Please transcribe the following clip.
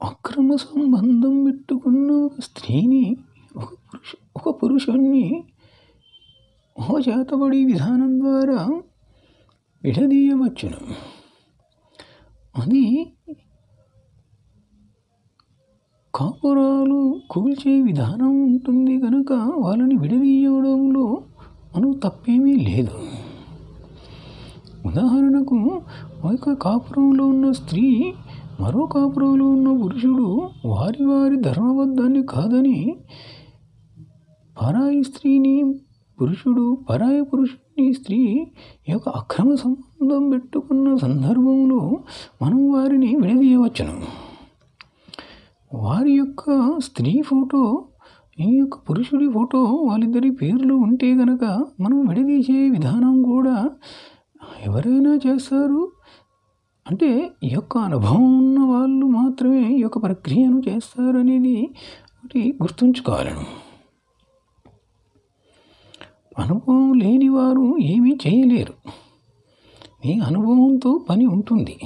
అక్రమ సంబంధం పెట్టుకున్న ఒక స్త్రీని ఒక పురుషుణ్ణి చేతబడి విధానం ద్వారా విడదీయవచ్చును. అది కాపురాలు కూల్చే విధానం ఉంటుంది కనుక వాళ్ళని విడదీయడంలో తప్పేమీ లేదు. ఉదాహరణకు ఒక కాపురంలో ఉన్న స్త్రీ మరో కాపురంలో ఉన్న పురుషుడు వారి ధర్మబద్ధాన్ని కాదని పరాయి స్త్రీని పరాయి పురుషుని స్త్రీ యొక్క అక్రమ సంబంధం పెట్టుకున్న సందర్భంలో మనం వారిని విడదీయవచ్చును. వారి యొక్క స్త్రీ ఫోటో ఈ యొక్క పురుషుడి ఫోటో వాళ్ళిద్దరి పేర్లు ఉంటే గనక మనం విడదీసే విధానం కూడా ఎవరైనా చేస్తారు. అంటే ఈ యొక్క అనుభవం ఉన్న వాళ్ళు మాత్రమే ఈ యొక్క ప్రక్రియను చేస్తారు అనేది ఒకటి గుర్తుంచుకోవాలను. అనుభవం లేని వారు ఏమీ చేయలేరు. ఈ అనుభవంతో పని ఉంటుంది.